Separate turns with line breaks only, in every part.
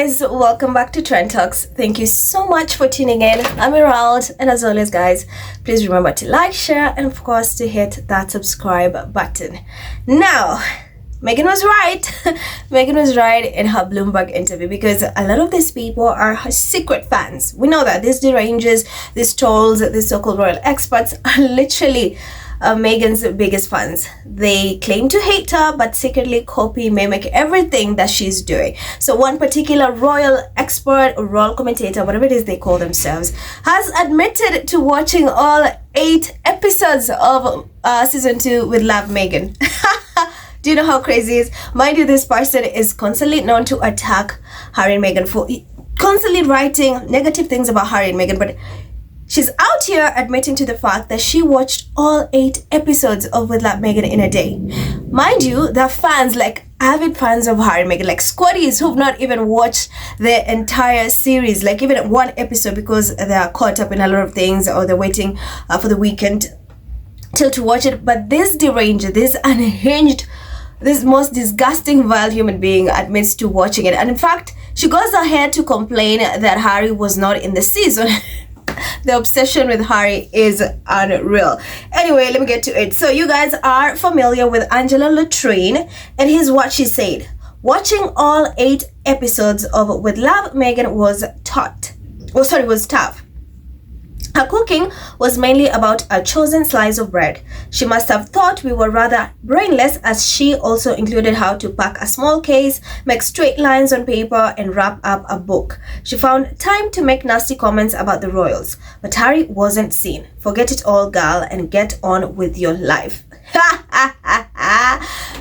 guys, welcome back to Trend Talks. Thank you so much for tuning in. I'm Emerald, and as always guys, please remember to like, share, and of course to hit that subscribe button. Now, Meghan was right. Meghan was right in her Bloomberg interview because a lot of these people are her secret fans. We know that these derangers, these trolls, these so-called royal experts are literally Meghan's biggest fans. They claim to hate her but secretly copy, mimic everything that she's doing. So one particular royal expert or royal commentator, whatever it is they call themselves, has admitted to watching all 8 episodes of season 2 with Love Meghan. Do you know how crazy it is? Mind you, this person is constantly known to attack Harry and Meghan for constantly writing negative things about Harry and Meghan, but she's out here admitting to the fact that she watched all 8 episodes of With Love Meghan in a day. Mind you, there are fans, like avid fans of Harry and Meghan, like squaddies who've not even watched the entire series, like even one episode because they're caught up in a lot of things or they're waiting for the weekend till to watch it. But this deranged, this unhinged, this most disgusting, vile human being admits to watching it. And in fact, she goes ahead to complain that Harry was not in the season. The obsession with Harry is unreal. Anyway, let me get to it. So you guys are familiar with Angela Latrine, and here's what she said. Watching all 8 episodes of With Love Meghan was tough. Her cooking was mainly about a chosen slice of bread. She must have thought we were rather brainless, as she also included how to pack a small case, make straight lines on paper, and wrap up a book. She found time to make nasty comments about the royals. But Harry wasn't seen. Forget it all, gal, and get on with your life.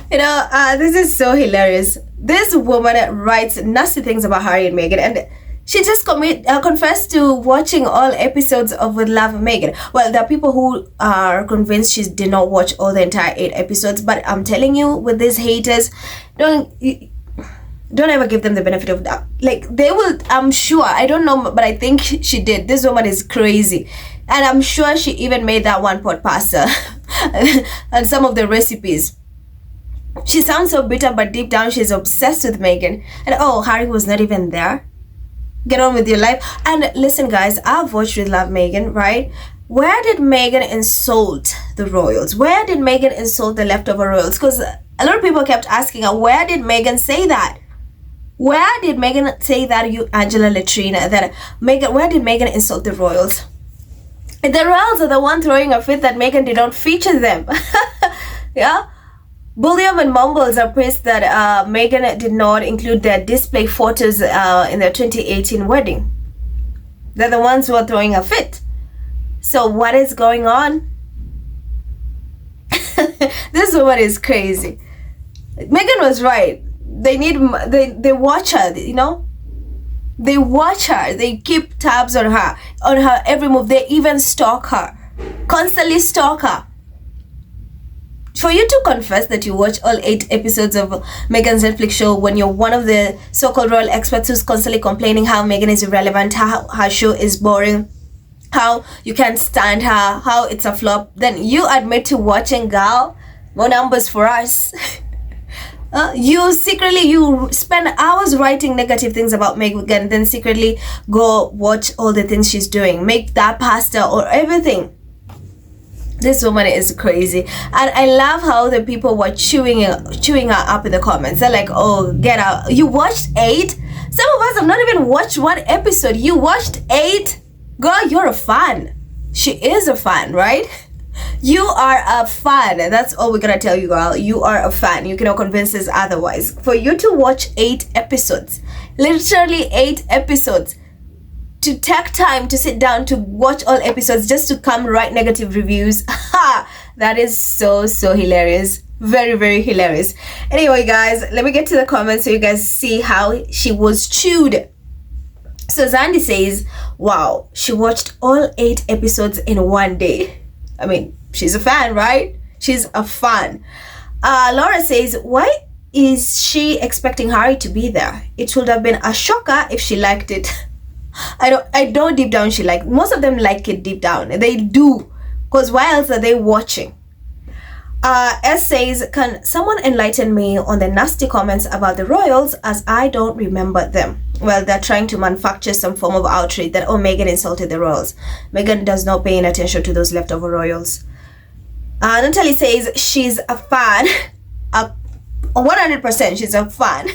This is so hilarious. This woman writes nasty things about Harry and Meghan, and she just confessed to watching all episodes of With Love Meghan. Well, there are people who are convinced she did not watch all the entire 8 episodes, but I'm telling you, with these haters, don't ever give them the benefit of doubt. Like, they will, I'm sure, I don't know, but I think she did. This woman is crazy. And I'm sure she even made that one pot pasta and some of the recipes. She sounds so bitter, but deep down she's obsessed with Meghan. And oh, Harry was not even there. Get on with your life. And listen guys, I've watched With Love Meghan, right? Where did Meghan insult the royals? Where did Meghan insult the leftover royals? Because a lot of people kept asking her, where did Meghan say that? Where did Meghan say that, you Angela Latrine, that Meghan, where did Meghan insult the royals? The royals are the one throwing a fit that Meghan did not feature them. Yeah? William and Mumbles are pissed that Meghan did not include their display photos in their 2018 wedding. They're the ones who are throwing a fit. So what is going on? This woman is crazy. Meghan was right. They watch her, you know? They watch her. They keep tabs on her every move. They even stalk her. Constantly stalk her. For you to confess that you watch all 8 episodes of Meghan's Netflix show when you're one of the so-called royal experts who's constantly complaining how Meghan is irrelevant, how her show is boring, how you can't stand her, how it's a flop, then you admit to watching, gal. More numbers for us. You spend hours writing negative things about Meghan, then secretly go watch all the things she's doing, make that pasta or everything. This woman is crazy. And I love how the people were chewing her up in the comments. They're like, oh, get out. You watched 8? Some of us have not even watched 1 episode. You watched 8? Girl, you're a fan. She is a fan, right? You are a fan. That's all we're gonna tell you, girl. You are a fan. You cannot convince us otherwise. For you to watch 8 episodes, literally 8 episodes, to take time to sit down to watch all episodes just to come write negative reviews. That is so hilarious. Very, very hilarious. Anyway guys, let me get to the comments so you guys see how she was chewed. So Zandy says, wow, she watched all 8 episodes in one day. I mean, she's a fan, right? She's a fan. Laura says, why is she expecting Harry to be there? It would have been a shocker if she liked it. I know deep down she like, most of them like it deep down. They do, because why else are they watching? S says, can someone enlighten me on the nasty comments about the royals, as I don't remember them? Well, they're trying to manufacture some form of outrage that, oh, Meghan insulted the royals. Meghan does not pay any attention to those leftover royals. Natalie says she's a fan. 100% she's a fan.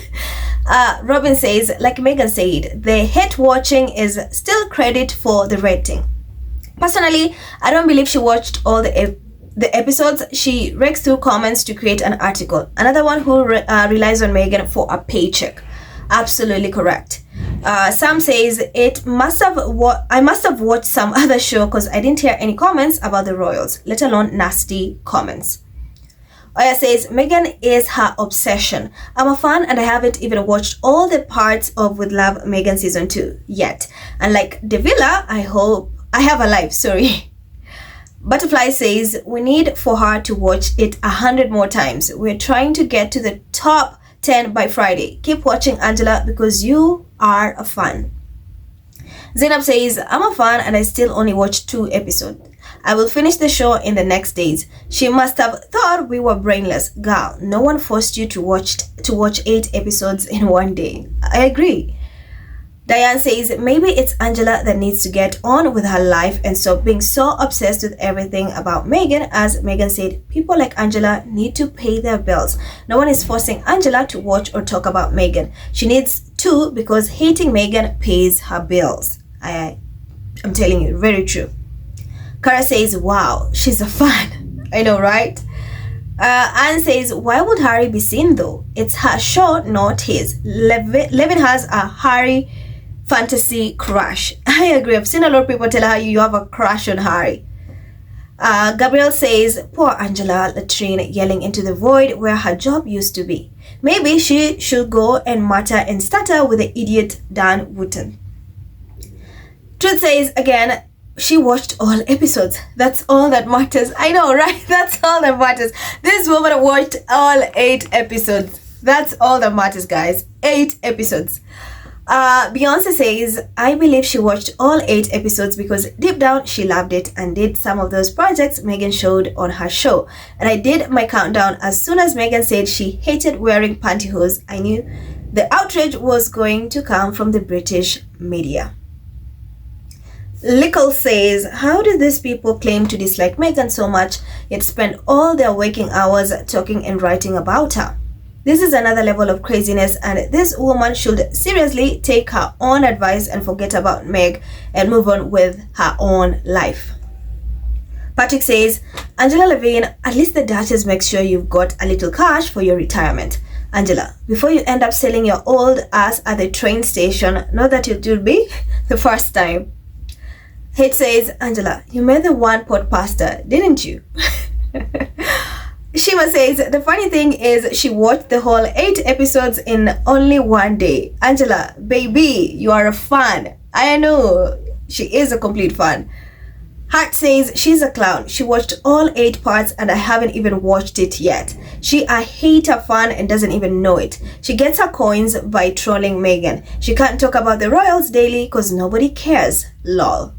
Robin says, like Meghan said, the hate watching is still credit for the rating. Personally, I don't believe she watched all the episodes. She rakes through comments to create an article. Another one who relies on Meghan for a paycheck. Absolutely correct. Sam says, I must have watched some other show because I didn't hear any comments about the royals, let alone nasty comments. Oya says, Meghan is her obsession. I'm a fan and I haven't even watched all the parts of With Love Meghan season 2 yet. And like Devilla, I hope I have a life, sorry. Butterfly says, we need for her to watch it 100 more times. We're trying to get to the top 10 by Friday. Keep watching, Angela, because you are a fan. Zainab says, I'm a fan and I still only watched 2 episodes. I will finish the show in the next days. She must have thought we were brainless. Girl, no one forced you to watch 8 episodes in one day. I agree. Diane says, maybe it's Angela that needs to get on with her life and stop being so obsessed with everything about Meghan. As Meghan said, people like Angela need to pay their bills. No one is forcing Angela to watch or talk about Meghan. She needs to, because hating Meghan pays her bills. I'm telling you, very true. Kara says, wow, she's a fan. I know, right? Anne says, why would Harry be seen though? It's her show, not his. Levin has a Harry fantasy crush. I agree. I've seen a lot of people tell her you have a crush on Harry. Gabrielle says, poor Angela Latrine yelling into the void where her job used to be. Maybe she should go and mutter and stutter with the idiot Dan Wootton. Truth says, again, she watched all episodes. That's all that matters. I know, right? That's all that matters. This woman watched all 8 episodes. That's all that matters, guys. 8 episodes. Beyonce says, I believe she watched all 8 episodes because deep down she loved it and did some of those projects Meghan showed on her show. And I did my countdown. As soon as Meghan said she hated wearing pantyhose, I knew the outrage was going to come from the British media. Lickle says, how do these people claim to dislike Meghan so much yet spend all their waking hours talking and writing about her? This is another level of craziness, and this woman should seriously take her own advice and forget about Meg and move on with her own life. Patrick says, Angela Levine, at least the Duchess makes sure you've got a little cash for your retirement. Angela, before you end up selling your old ass at the train station, know that it will be the first time. Hate says, Angela, you made the one pot pasta, didn't you? Shima says, the funny thing is she watched the whole 8 episodes in only one day. Angela, baby, you are a fan. I know, she is a complete fan. Hart says, she's a clown. She watched all 8 parts and I haven't even watched it yet. She a hater fan and doesn't even know it. She gets her coins by trolling Meghan. She can't talk about the royals daily because nobody cares. Lol.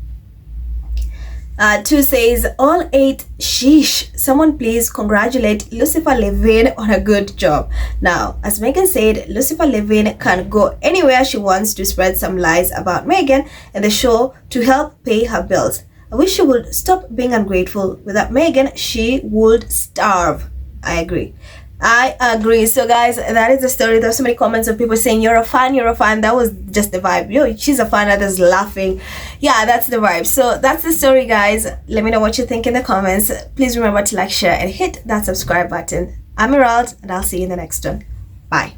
2 says, all 8, sheesh. Someone please congratulate Lucifer Levine on a good job. Now, as Meghan said, Lucifer Levine can go anywhere she wants to spread some lies about Meghan and the show to help pay her bills. I wish she would stop being ungrateful. Without Meghan, she would starve. I agree. So guys, that is the story. There's so many comments of people saying you're a fan. That was just the vibe. Yo, she's a fan, others laughing. Yeah, that's the vibe. So that's the story, guys. Let me know what you think in the comments. Please remember to like, share, and hit that subscribe button. I'm Emerald, and I'll see you in the next one. Bye.